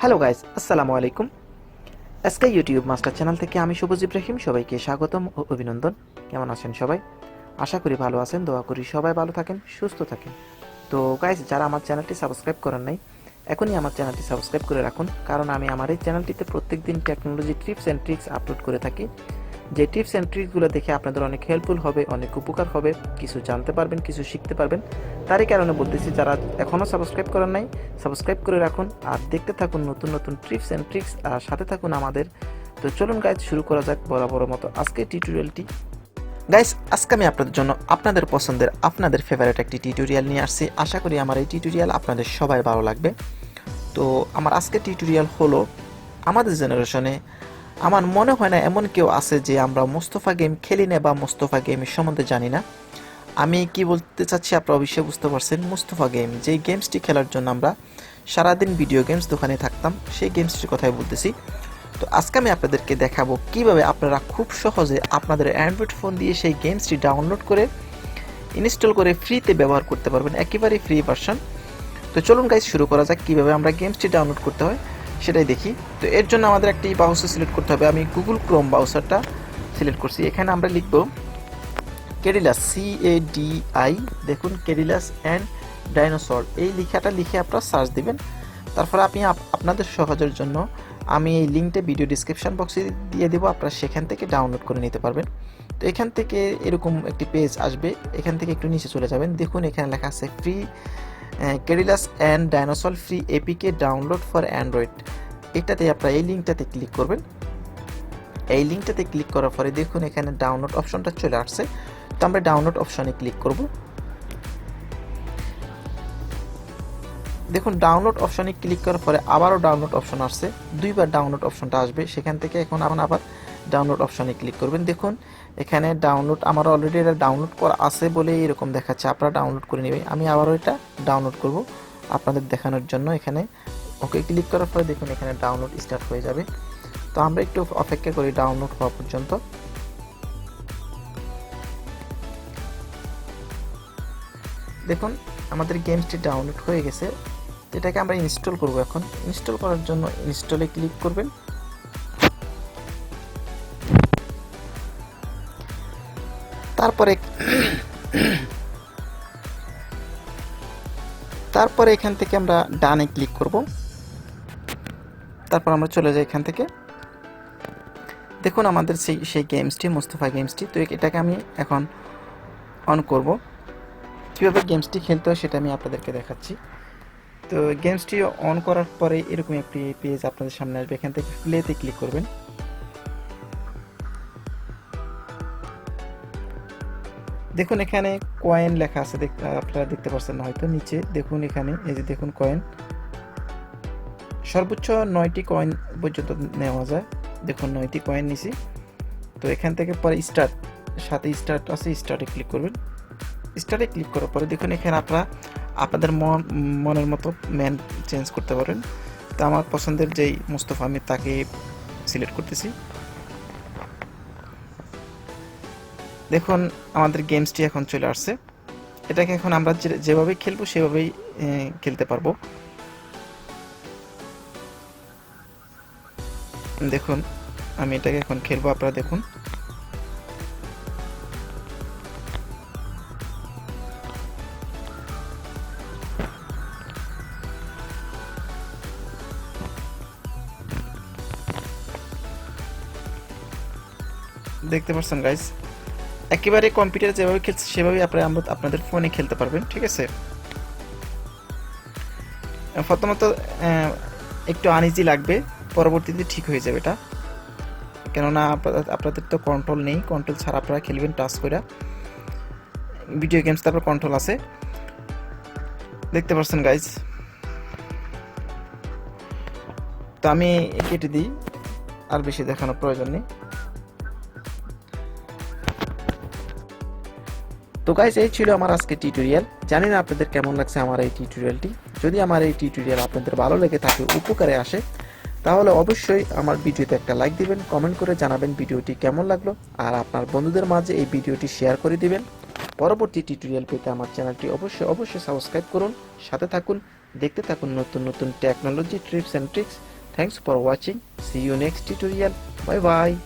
Hello guys, আসসালামু আলাইকুম। আজকে ইউটিউব মাস্টার চ্যানেল থেকে আমি শুভজিৎ রাহিম সবাইকে স্বাগতম ও অভিনন্দন। কেমন আছেন সবাই? আশা করি ভালো আছেন। দোয়া করি সবাই ভালো থাকেন, সুস্থ থাকেন। তো গাইস, যারা আমার চ্যানেলটি সাবস্ক্রাইব করেন নাই, এখনই আমার চ্যানেলটি সাবস্ক্রাইব করে রাখুন, কারণ আমি আমার এই চ্যানেলটিতে প্রত্যেকদিন technology tips and tricks upload করে থাকি। যে টিপস অ্যান্ড ট্রিক্সগুলো দেখে আপনাদের অনেক হেল্পফুল হবে, অনেক উপকার হবে, কিছু জানতে পারবেন, কিছু শিখতে পারবেন। তারই কারণে বলতেছি, যারা এখনও সাবস্ক্রাইব করেন নাই, সাবস্ক্রাইব করে রাখুন আর দেখতে থাকুন নতুন নতুন টিপস অ্যান্ড ট্রিক্স, আর সাথে থাকুন আমাদের। তো চলুন গাইজ, শুরু করা যাক বরাবর মতো আজকে টিউটোরিয়ালটি। গাইস, আজকে আমি আপনাদের জন্য আপনাদের পছন্দের, আপনাদের ফেভারিট একটি টিউটোরিয়াল নিয়ে আসছি। আশা করি আমার এই টিউটোরিয়াল আপনাদের সবাই ভালো লাগবে। তো আমার আজকের টিউটোরিয়াল হলো, আমাদের জেনারেশনে আমার মনে হয় না এমন কেউ আছে যে আমরা মোস্তফা গেম খেলি না বা মোস্তফা গেমের সম্বন্ধে জানি না। আমি কি বলতে চাচ্ছি আপনারা অবশ্যই বুঝতে পারছেন। মোস্তফা গেম, যে গেমসটি খেলার জন্য আমরা সারাদিন ভিডিও গেমস দোকানে থাকতাম, সেই গেমসটির কথাই বলতেছি। তো আজকে আমি আপনাদেরকে দেখাবো কিভাবে আপনারা খুব সহজে আপনাদের অ্যান্ড্রয়েড ফোন দিয়ে সেই গেমসটি ডাউনলোড করে ইনস্টল করে ফ্রিতে ব্যবহার করতে পারবেন, একেবারেই ফ্রি ভার্সন। তো চলুন গাইজ, শুরু করা যাক। কীভাবে আমরা গেমসটি ডাউনলোড করতে হয় সেটাই দেখি। তো এর জন্য আমাদের একটি ব্রাউজার সিলেক্ট করতে হবে। আমি গুগল ক্রোম ব্রাউজারটা সিলেক্ট করছি। এখানে আমরা লিখব কেডিলাস, CADI, দেখুন কেডিলাস অ্যান্ড ডাইনোসর, এই লেখাটা লিখে আপনারা সার্চ দিবেন। তারপরে আপনি আপনাদের সহজের জন্য আমি এই লিঙ্কটা ভিডিও ডিসক্রিপশন বক্সে দিয়ে দেবো, আপনারা সেখান থেকে ডাউনলোড করে নিতে পারবেন। তো এখান থেকে এরকম একটি পেজ আসবে, এখান থেকে একটু নিচে চলে যাবেন। দেখুন এখানে লেখা আছে free Cadillacs and dinosaur free APK download for Android. এটাতে আপনারা এই লিঙ্কটাতে ক্লিক করবেন। এই লিঙ্কটাতে ক্লিক করার পরে দেখুন এখানে ডাউনলোড অপশনটা চলে আসছে। তো আমরা ডাউনলোড অপশনে ক্লিক করব। দেখুন ডাউনলোড অপশনে ক্লিক করার পরে আবারও ডাউনলোড অপশন আসছে, দুইবার ডাউনলোড অপশনটা আসবে। সেখান থেকে এখন আবার ডাউনলোড অপশনে ক্লিক করবেন। দেখুন এখানে ডাউনলোড, আমার অলরেডি এটা ডাউনলোড করা আছে বলে এরকম দেখাচ্ছে, আপনারা ডাউনলোড করে নেবেন। আমি আবারও এটা ডাউনলোড করব আপনাদের দেখানোর জন্য। এখানে ওকে ক্লিক করার পরে দেখুন এখানে ডাউনলোড স্টার্ট হয়ে যাবে। তো আমরা একটু অপেক্ষা করি ডাউনলোড হওয়া পর্যন্ত। দেখুন আমাদের গেমসটি ডাউনলোড হয়ে গেছে। এটাকে আমরা ইনস্টল করব। এখন ইনস্টল করার জন্য ইনস্টলে ক্লিক করবেন। তারপরে এখান থেকে আমরা ডানে ক্লিক করব। তারপর আমরা চলে যাই এখান থেকে। দেখুন আমাদের সেই গেমসটি, মোস্তফা গেমসটি। তো এটাকে আমি এখন অন করব। কীভাবে গেমসটি খেলতে হয় সেটা আমি আপনাদেরকে দেখাচ্ছি। তো গেমসটি অন করার পরে এরকম একটি পেজ আপনাদের সামনে আসবে। এখান থেকে প্লেতে ক্লিক করবেন। দেখুন এখানে কয়েন লেখা আছে, আপনারা দেখতে পাচ্ছেন না হয়তো, নিচে দেখুন এখানে এই যে দেখুন কয়েন, সর্বোচ্চ 9টি কয়েন পর্যন্ত নেওয়া যায়। দেখুন 9টি কয়েন নিছি। তো এখান থেকে পরে স্টার্ট, সাথে স্টার্ট আছে, স্টার্টে ক্লিক করবেন। স্টার্টে ক্লিক করার পরে দেখুন এখানে আপনারা আপনাদের মনের মতো ম্যান চেঞ্জ করতে পারেন। তো আমার পছন্দের যেই মোস্তফা, আমি তাকে সিলেক্ট করতেছি। দেখুন আমাদের গেমসটি এখন চলে আসছে। এটাকে এখন আমরা যেভাবে খেলবো সেভাবেই খেলতে পারবো। দেখুন আমি এটাকে এখন খেলবো, আপনারা দেখুন। দেখতে পাচ্ছেন গাইস, একেবারে কম্পিউটারে যেভাবে খেলছে সেভাবেই আমরা আপনাদের ফোনে খেলতে পারবেন, ঠিক আছে। প্রথমত একটু আনইজি লাগবে, পরবর্তীতে ঠিক হয়ে যাবে এটা। কেননা আপনাদের তো কন্ট্রোল নেই, কন্ট্রোল ছাড়া আপনারা খেলবেন টাচ করে ভিডিও গেমস। তারপর কন্ট্রোল আছে, দেখতে পাচ্ছেন গাইস। তো আমি কেটে দিই, আর বেশি দেখানোর প্রয়োজন নেই। তো গাইস, এই ছিল আমার আজকে টিউটোরিয়াল। জানি না আপনাদের কেমন লাগছে আমার এই টিউটোরিয়ালটি। যদি আমার এই টিউটোরিয়াল আপনাদের ভালো লেগে থাকে, উপকারে আসে, তাহলে অবশ্যই আমার ভিডিওতে একটা লাইক দিবেন, কমেন্ট করে জানাবেন ভিডিওটি কেমন লাগলো, আর আপনার বন্ধুদের মাঝে এই ভিডিওটি শেয়ার করে দিবেন। পরবর্তী টিউটোরিয়াল পেতে আমার চ্যানেলটি অবশ্যই সাবস্ক্রাইব করুন, সাথে থাকুন, দেখতে থাকুন নতুন নতুন technology tips and tricks. Thanks for watching. See you next tutorial. Bye bye.